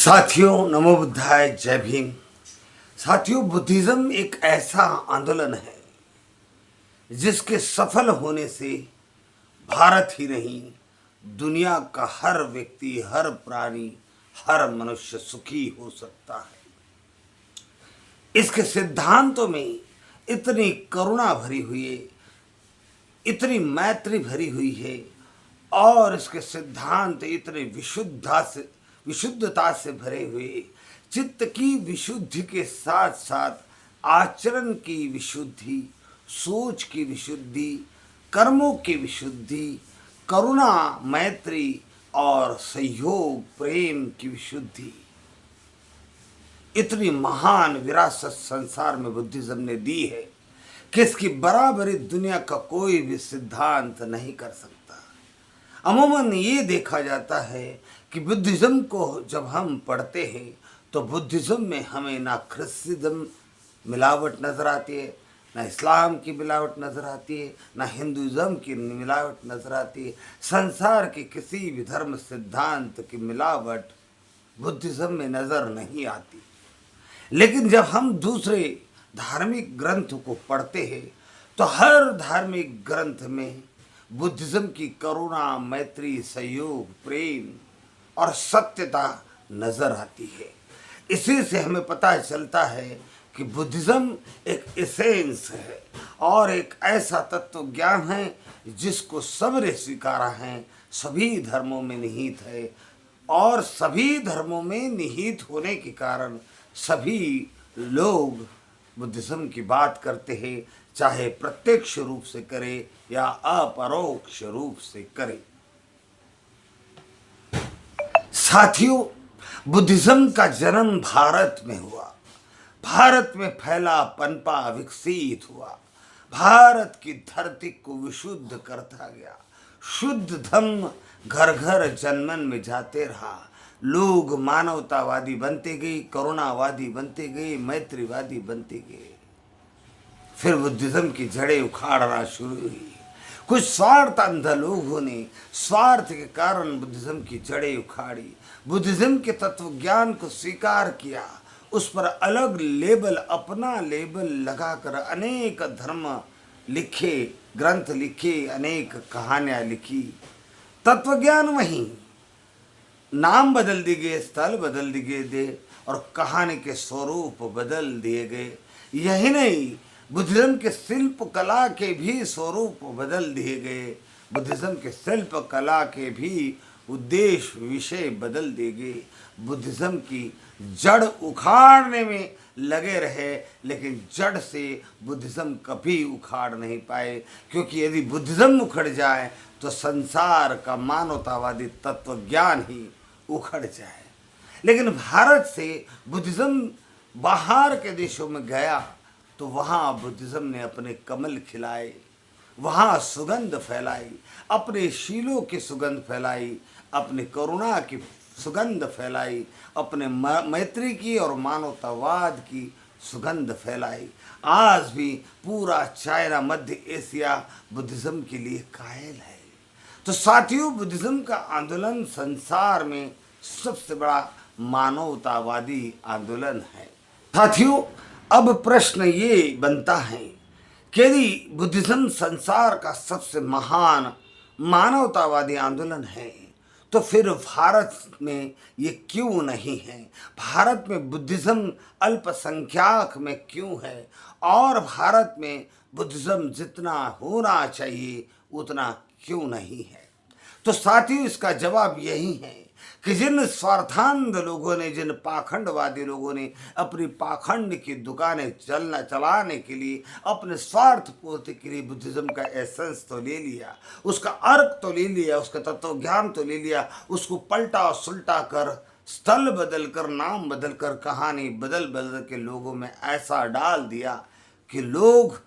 साथियों, नमो बुद्धाय, जय भीम। साथियों, बुद्धिज्म एक ऐसा आंदोलन है जिसके सफल होने से भारत ही नहीं, दुनिया का हर व्यक्ति, हर प्राणी, हर मनुष्य सुखी हो सकता है। इसके सिद्धांतों में इतनी करुणा भरी हुई है, इतनी मैत्री भरी हुई है और इसके सिद्धांत इतने विशुद्धता से भरे हुए, चित्त की विशुद्धि के साथ साथ आचरण की विशुद्धि, सोच की विशुद्धि, कर्मों की विशुद्धि, करुणा, मैत्री और सहयोग, प्रेम की विशुद्धि, इतनी महान विरासत संसार में बुद्धिज्म ने दी है कि इसकी बराबरी दुनिया का कोई भी सिद्धांत नहीं कर सकता। अमूमन ये देखा जाता है कि बुद्धिज्म को जब हम पढ़ते हैं तो बुद्धिज्म में हमें ना क्रिश्चिज्म मिलावट नज़र आती है, ना इस्लाम की मिलावट नज़र आती है, ना हिंदुज़म की मिलावट नज़र आती है। संसार के किसी भी धर्म सिद्धांत की मिलावट बुद्धिज्म में नज़र नहीं आती। लेकिन जब हम दूसरे धार्मिक ग्रंथ को पढ़ते हैं तो हर धार्मिक ग्रंथ में बुद्धिज्म की करुणा, मैत्री, सहयोग, प्रेम और सत्यता नजर आती है। इसी से हमें पता चलता है कि बुद्धिज्म एक एसेंस है और एक ऐसा तत्व ज्ञान है जिसको सबने स्वीकारा है, सभी धर्मों में निहित है और सभी धर्मों में निहित होने के कारण सभी लोग बुद्धिज्म की बात करते हैं, चाहे प्रत्यक्ष रूप से करे या अपरोक्ष रूप से करे। साथियों, बुद्धिज्म का जन्म भारत में हुआ, भारत में फैला, पनपा, विकसित हुआ, भारत की धरती को विशुद्ध करता गया। शुद्ध धम्म घर घर जनमन में जाते रहा। लोग मानवतावादी बनते गए, करुणावादी बनते गए, मैत्रीवादी बनते गए। फिर बुद्धिज्म की जड़ें उखाड़ना शुरू हुई। कुछ स्वार्थ अंध लोगों ने स्वार्थ के कारण बुद्धिज्म की जड़ें उखाड़ी, बुद्धिज्म के तत्व ज्ञान को स्वीकार किया, उस पर अलग लेबल, अपना लेबल लगाकर अनेक धर्म लिखे, ग्रंथ लिखे, अनेक कहानियां लिखी। तत्व ज्ञान वहीं, नाम बदल दिए गए, स्थल बदल दिए गए और कहानी के स्वरूप बदल दिए गए। यही नहीं, बुद्धिज्म के शिल्प कला के भी स्वरूप बदल दिए गए, बुद्धिज्म के शिल्प कला के भी उद्देश्य, विषय बदल दिए गए। बुद्धिज्म की जड़ उखाड़ने में लगे रहे, लेकिन जड़ से बुद्धिज्म कभी उखाड़ नहीं पाए, क्योंकि यदि बुद्धिज्म उखड़ जाए तो संसार का मानवतावादी तत्व ज्ञान ही उखड़ जाए। लेकिन भारत से बुद्धिज्म बाहर के देशों में गया तो वहाँ बुद्धिज्म ने अपने कमल खिलाए, वहाँ सुगंध फैलाई, अपने शीलों की सुगंध फैलाई, अपने करुणा की सुगंध फैलाई, अपने मैत्री की और मानवतावाद की सुगंध फैलाई। आज भी पूरा चाइना, मध्य एशिया बुद्धिज्म के लिए कायल है। तो साथियों, बुद्धिज्म का आंदोलन संसार में सबसे बड़ा मानवतावादी आंदोलन है। साथियों, अब प्रश्न ये बनता है कि यदि बुद्धिज्म संसार का सबसे महान मानवतावादी आंदोलन है तो फिर भारत में ये क्यों नहीं है? भारत में बुद्धिज्म अल्पसंख्यक में क्यों है? और भारत में बुद्धिज्म जितना होना चाहिए उतना क्यों नहीं है? तो साथियों, इसका जवाब यही है कि जिन स्वार्थांध लोगों ने, जिन पाखंडवादी लोगों ने अपनी पाखंड की दुकानें चलाने के लिए, अपने स्वार्थ पूर्ति के लिए बुद्धिज्म का एसेंस तो ले लिया, उसका अर्थ तो ले लिया, उसका तत्व ज्ञान तो ले लिया, उसको पलटा सुलटा कर, स्थल बदल कर, नाम बदल कर, कहानी बदल बदल के लोगों में ऐसा डाल दिया कि लोग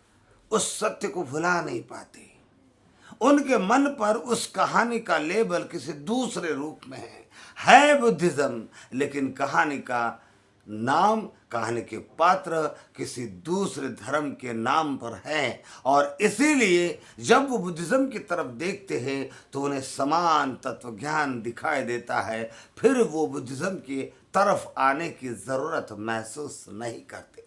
उस सत्य को भुला नहीं पाते। उनके मन पर उस कहानी का लेबल किसी दूसरे रूप में है बुद्धिज्म, लेकिन कहानी का नाम, कहानी के पात्र किसी दूसरे धर्म के नाम पर है। और इसीलिए जब वो बुद्धिज्म की तरफ देखते हैं तो उन्हें समान तत्व ज्ञान दिखाई देता है। फिर वो बुद्धिज्म के तरफ आने की जरूरत महसूस नहीं करते।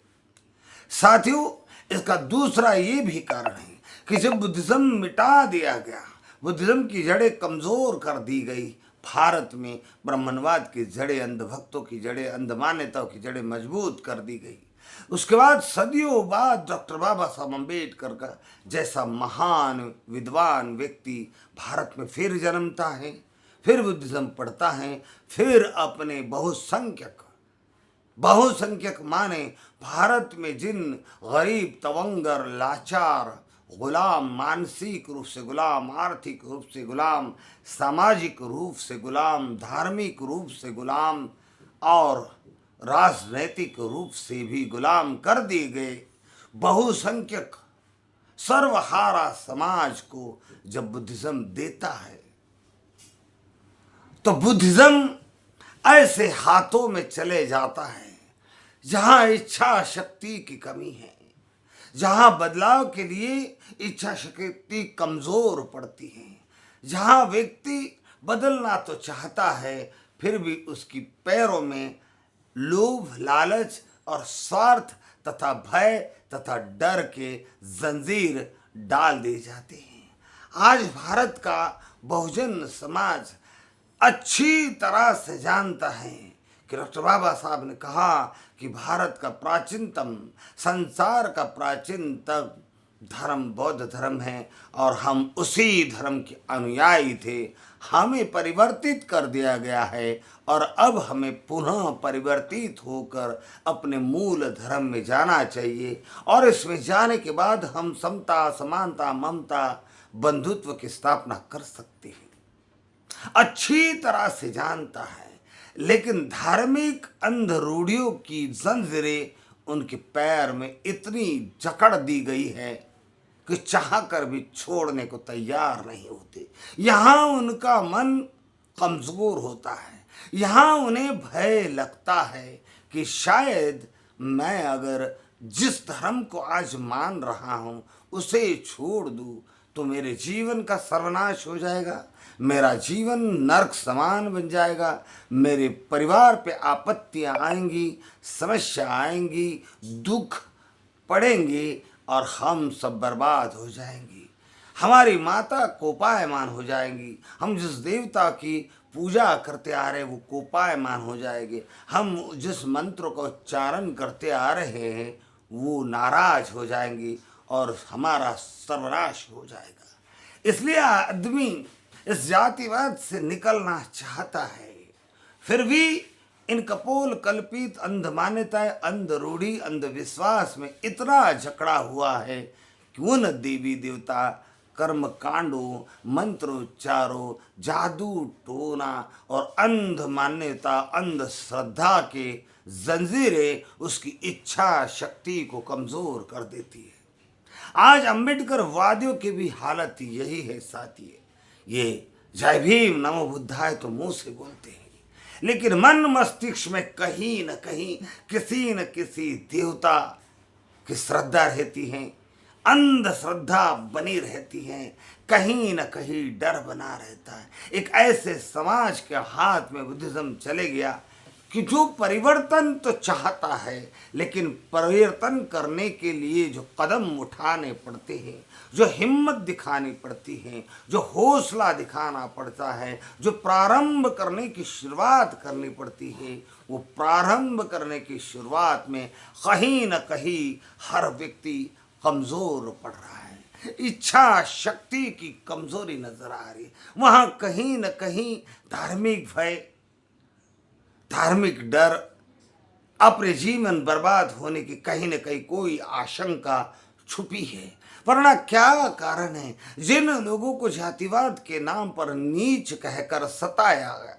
साथियों, इसका दूसरा ये भी कारण है कि जब बुद्धिज्म मिटा दिया गया, बुद्धिज्म की जड़ें कमजोर कर दी गई, भारत में ब्राह्मणवाद की जड़ें, अंधभक्तों की जड़ें, अंध मान्यताओं की जड़ें मजबूत कर दी गई। उसके बाद सदियों बाद डॉक्टर बाबा साहब अम्बेडकर का जैसा महान विद्वान व्यक्ति भारत में फिर जन्मता है, फिर बुद्धिज्म पढ़ता है, फिर अपने बहुसंख्यक माने भारत में जिन गरीब, तवंगर, लाचार, गुलाम, मानसिक रूप से गुलाम, आर्थिक रूप से गुलाम, सामाजिक रूप से गुलाम, धार्मिक रूप से गुलाम और राजनैतिक रूप से भी गुलाम कर दिए गए बहुसंख्यक सर्वहारा समाज को जब बुद्धिज्म देता है, तो बुद्धिज्म ऐसे हाथों में चले जाता है जहां इच्छा शक्ति की कमी है, जहां बदलाव के लिए इच्छा शक्ति कमजोर पड़ती है, जहां व्यक्ति बदलना तो चाहता है फिर भी उसकी पैरों में लोभ, लालच और स्वार्थ तथा भय तथा डर के जंजीर डाल दिए जाते हैं। आज भारत का बहुजन समाज अच्छी तरह से जानता है कि डॉक्टर बाबा साहब ने कहा कि भारत का प्राचीनतम, संसार का प्राचीनतम धर्म बौद्ध धर्म है और हम उसी धर्म के अनुयायी थे। हमें परिवर्तित कर दिया गया है और अब हमें पुनः परिवर्तित होकर अपने मूल धर्म में जाना चाहिए और इसमें जाने के बाद हम समता, समानता, ममता, बंधुत्व की स्थापना कर सकते हैं। अच्छी तरह से जानता है, लेकिन धार्मिक अंध रूढ़ियों की जंजीरें उनके पैर में इतनी जकड़ दी गई है कि चाहकर भी छोड़ने को तैयार नहीं होते। यहाँ उनका मन कमजोर होता है, यहाँ उन्हें भय लगता है कि शायद मैं अगर जिस धर्म को आज मान रहा हूँ उसे छोड़ दूँ तो मेरे जीवन का सर्वनाश हो जाएगा, मेरा जीवन नरक समान बन जाएगा, मेरे परिवार पे आपत्तियां आएंगी, समस्या आएंगी, दुख पड़ेंगे और हम सब बर्बाद हो जाएंगी। हमारी माता कोपायमान हो जाएंगी, हम जिस देवता की पूजा करते आ रहे वो कोपायमान हो जाएंगे, हम जिस मंत्र का उच्चारण करते आ रहे हैं वो नाराज हो जाएंगी और हमारा सर्वनाश हो जाएगा। इसलिए आदमी इस जातिवाद से निकलना चाहता है, फिर भी इन कपोल कल्पित अंध मान्यताएं, अंध रूढ़ी, अंधविश्वास में इतना जकड़ा हुआ है कि उन देवी देवता, कर्म कांडों, मंत्रोच्चारों, जादू टोना और अंध मान्यता, अंध श्रद्धा के जंजीरें उसकी इच्छा शक्ति को कमजोर कर देती है। आज अंबेडकर वादियों की भी हालत यही है साथियों। ये जय भीम नमो बुद्धाय तो मुंह से बोलते हैं, लेकिन मन मस्तिष्क में कहीं न कहीं किसी न किसी देवता की श्रद्धा रहती है, अंधश्रद्धा बनी रहती है, कहीं न कहीं डर बना रहता है। एक ऐसे समाज के हाथ में बुद्धिज्म चले गया कि जो परिवर्तन तो चाहता है, लेकिन परिवर्तन करने के लिए जो कदम उठाने पड़ते हैं, जो हिम्मत दिखानी पड़ती है, जो हौसला दिखाना पड़ता है, जो प्रारंभ करने की शुरुआत करनी पड़ती है, वो प्रारंभ करने की शुरुआत में कहीं न कहीं हर व्यक्ति कमज़ोर पड़ रहा है। इच्छा शक्ति की कमज़ोरी नज़र आ रही है। वहाँ कहीं न कहीं धार्मिक भय, धार्मिक डर, अपने जीवन बर्बाद होने की कहीं न कहीं कोई आशंका छुपी है। वरना क्या कारण है जिन लोगों को जातिवाद के नाम पर नीच कहकर सताया गया,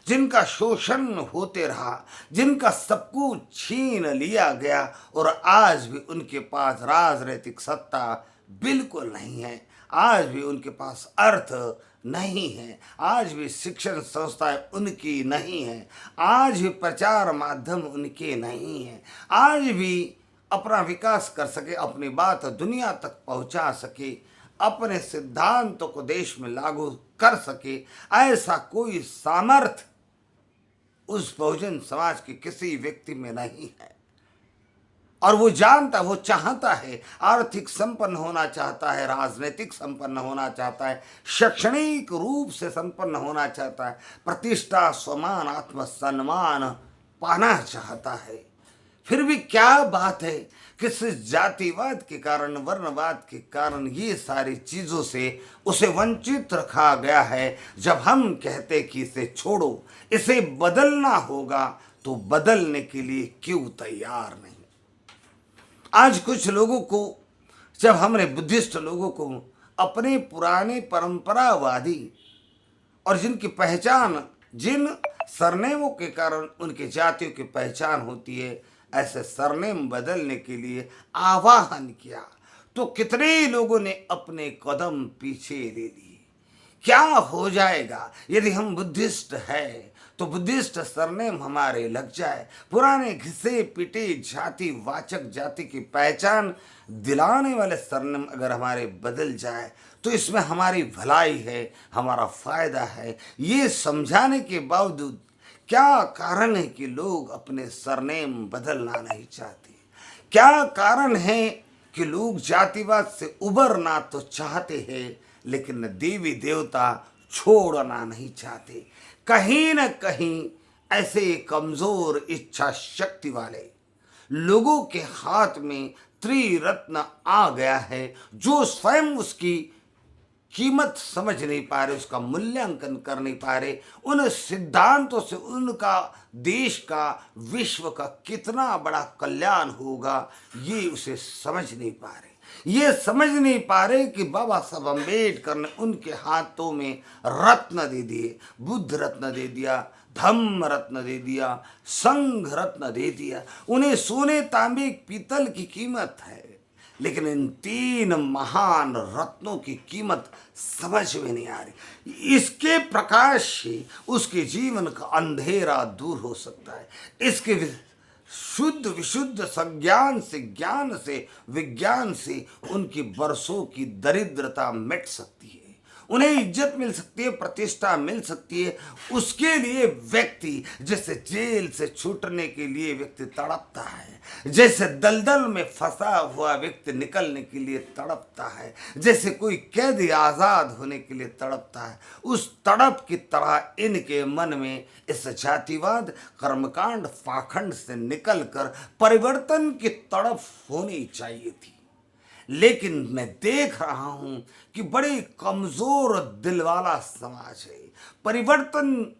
जिनका शोषण होते रहा, जिनका सब कुछ छीन लिया गया और आज भी उनके पास राजनीतिक सत्ता बिल्कुल नहीं है, आज भी उनके पास अर्थ नहीं है, आज भी शिक्षण संस्थाएं उनकी नहीं है, आज भी प्रचार माध्यम उनके नहीं है, आज भी अपना विकास कर सके, अपनी बात दुनिया तक पहुंचा सके, अपने सिद्धांतों को देश में लागू कर सके, ऐसा कोई सामर्थ्य उस बहुजन समाज के किसी व्यक्ति में नहीं है। और वो जानता, वो चाहता है, आर्थिक संपन्न होना चाहता है, राजनीतिक संपन्न होना चाहता है, शैक्षणिक रूप से संपन्न होना चाहता है, प्रतिष्ठा, सम्मान, आत्मसम्मान पाना चाहता है। फिर भी क्या बात है कि जातिवाद के कारण, वर्णवाद के कारण ये सारी चीजों से उसे वंचित रखा गया है। जब हम कहते कि इसे छोड़ो, इसे बदलना होगा, तो बदलने के लिए क्यों तैयार नहीं? आज कुछ लोगों को, जब हमने बुद्धिस्ट लोगों को अपने पुराने परंपरावादी और जिनकी पहचान, जिन सरनेमों के कारण उनके जातियों की पहचान होती है, ऐसे सरनेम बदलने के लिए आह्वान किया, तो कितने लोगों ने अपने कदम पीछे ले लिए। क्या हो जाएगा यदि हम बुद्धिस्ट है तो बुद्धिस्ट सरनेम हमारे लग जाए, पुराने घिसे पिटे जाति वाचक, जाति की पहचान दिलाने वाले सरनेम अगर हमारे बदल जाए तो इसमें हमारी भलाई है, हमारा फायदा है। ये समझाने के बावजूद क्या कारण है कि लोग अपने सरनेम बदलना नहीं चाहते? क्या कारण है कि लोग जातिवाद से उबरना तो चाहते हैं लेकिन देवी देवता छोड़ना नहीं चाहते? कहीं न कहीं ऐसे कमजोर इच्छा शक्ति वाले लोगों के हाथ में त्रिरत्न आ गया है, जो स्वयं उसकी कीमत समझ नहीं पा रहे, उसका मूल्यांकन कर नहीं पा रहे, उन सिद्धांतों से उनका देश का, विश्व का कितना बड़ा कल्याण होगा ये उसे समझ नहीं पा रहे। ये समझ नहीं पा रहे कि बाबा साहब अम्बेडकर ने उनके हाथों में रत्न दे दिए, बुद्ध रत्न दे दिया, धम्म रत्न दे दिया, संघ रत्न दे दिया। उन्हें सोने, तांबे, पीतल की कीमत है, लेकिन इन तीन महान रत्नों की कीमत समझ में नहीं आ रही। इसके प्रकाश से उसके जीवन का अंधेरा दूर हो सकता है। इसके शुद्ध विशुद्ध संज्ञान से, ज्ञान से, विज्ञान से उनकी बरसों की दरिद्रता मिट सकती है, उन्हें इज्जत मिल सकती है, प्रतिष्ठा मिल सकती है। उसके लिए व्यक्ति, जैसे जेल से छूटने के लिए व्यक्ति तड़पता है, जैसे दलदल में फंसा हुआ व्यक्ति निकलने के लिए तड़पता है, जैसे कोई कैदी आजाद होने के लिए तड़पता है, उस तड़प की तरह इनके मन में इस जातिवाद, कर्मकांड, पाखंड से निकलकर परिवर्तन की तड़प होनी चाहिए थी। लेकिन मैं देख रहा हूं कि बड़े कमजोर दिल वाला समाज है। परिवर्तन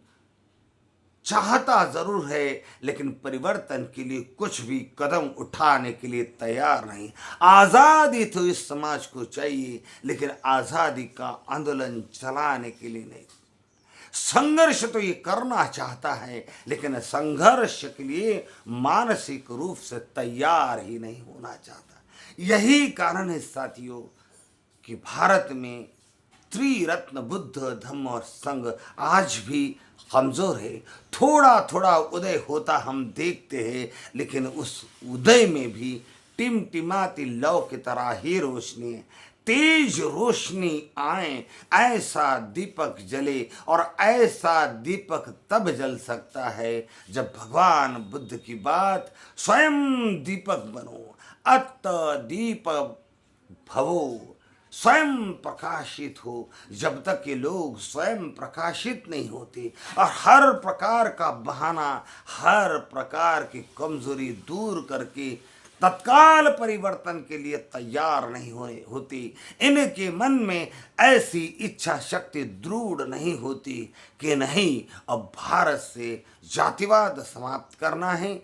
चाहता जरूर है लेकिन परिवर्तन के लिए कुछ भी कदम उठाने के लिए तैयार नहीं। आजादी तो इस समाज को चाहिए लेकिन आजादी का आंदोलन चलाने के लिए नहीं। संघर्ष तो ये करना चाहता है लेकिन संघर्ष के लिए मानसिक रूप से तैयार ही नहीं होना चाहता। यही कारण है साथियों कि भारत में त्रिरत्न बुद्ध, धम्म और संघ आज भी कमजोर है। थोड़ा थोड़ा उदय होता हम देखते हैं लेकिन उस उदय में भी टिमटिमाती लौ की तरह ही रोशनी है। तेज रोशनी आए, ऐसा दीपक जले, और ऐसा दीपक तब जल सकता है जब भगवान बुद्ध की बात स्वयं दीपक बनो, अत दीप भवो, स्वयं प्रकाशित हो। जब तक ये लोग स्वयं प्रकाशित नहीं होते और हर प्रकार का बहाना, हर प्रकार की कमजोरी दूर करके तत्काल परिवर्तन के लिए तैयार नहीं होती, इनके मन में ऐसी इच्छा शक्ति दृढ़ नहीं होती कि नहीं, अब भारत से जातिवाद समाप्त करना है,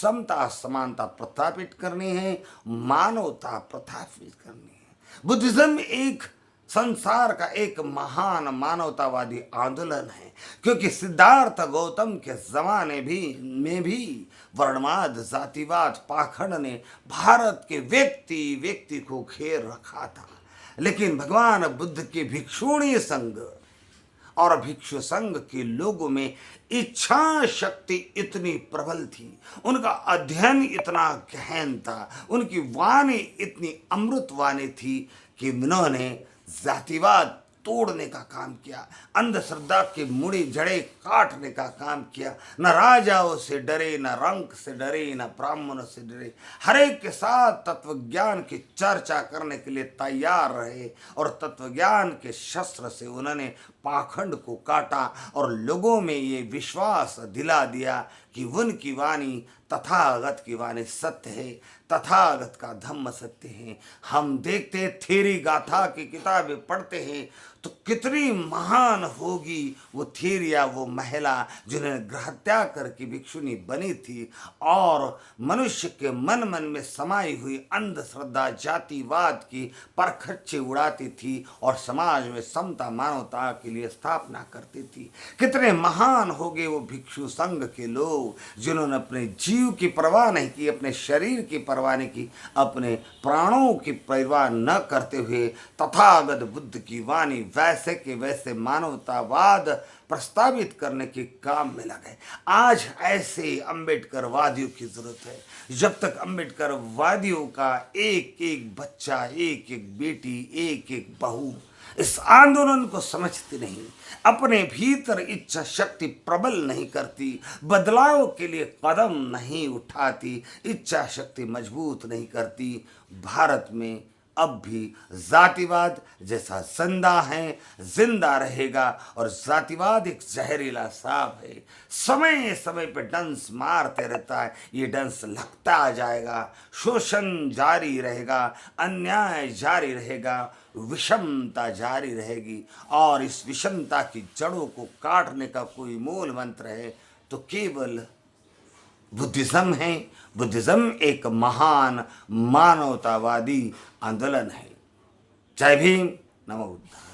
समता समानता प्रस्थापित करनी है, मानवता प्रस्थापित करनी है। बुद्धिज्म एक संसार का एक महान मानवतावादी आंदोलन है, क्योंकि सिद्धार्थ गौतम के जमाने में भी वर्णवाद, जातिवाद, पाखंड ने भारत के व्यक्ति को घेर रखा था। लेकिन भगवान बुद्ध के भिक्षुणी संघ और भिक्षु संघ के लोगों में इच्छा शक्ति इतनी प्रबल थी, उनका अध्ययन इतना गहन था, उनकी वाणी इतनी अमृत वाणी थी कि उन्होंने जातिवाद तोड़ने का काम किया, अंधश्रद्धा के मुड़े जड़े काटने का काम किया। न राजाओं से डरे, न रंक से डरे, न ब्राह्मणों से डरे, हर एक के साथ तत्व ज्ञान की चर्चा करने के लिए तैयार रहे और तत्व ज्ञान के शस्त्र से उन्होंने पाखंड को काटा और लोगों में ये विश्वास दिला दिया कि उनकी वाणी तथागत की वाणी सत्य है, तथागत का धम्म सत्य है। हम देखते थेरी गाथा की किताबें पढ़ते हैं तो कितनी महान होगी वो थेरिया, वो महिला जिन्होंने ग्रहत्या करके भिक्षुनी बनी थी और मनुष्य के मन मन में समाई हुई अंधश्रद्धा जातिवाद की परखच्चे उड़ाती थी और समाज में समता मानवता के लिए स्थापना करती थी। कितने महान हो गए वो भिक्षु संघ के लोग जिन्होंने अपने जीव की परवाह नहीं की, अपने शरीर की परवाह नहीं की, अपने प्राणों की परवाह न करते हुए तथागत बुद्ध की वाणी वैसे के वैसे मानवतावाद प्रस्तावित करने के काम में लगे। आज ऐसे अम्बेडकर वादियों की जरूरत है। जब तक अम्बेडकर वादियों का एक एक बच्चा, एक एक बेटी, एक एक बहू इस आंदोलन को समझती नहीं, अपने भीतर इच्छा शक्ति प्रबल नहीं करती, बदलाव के लिए कदम नहीं उठाती, इच्छा शक्ति मजबूत नहीं करती, भारत में अब भी जातिवाद जैसा जिंदा है, जिंदा रहेगा। और जातिवाद एक जहरीला सांप है, समय समय पे डंस मारते रहता है, ये डंस लगता जाएगा, शोषण जारी रहेगा, अन्याय जारी रहेगा, विषमता जारी रहेगी। और इस विषमता की जड़ों को काटने का कोई मूल मंत्र है तो केवल बुद्धिज्म है। बुद्धिज्म एक महान मानवतावादी आंदोलन है। जय भीम, नमो बुद्धाय।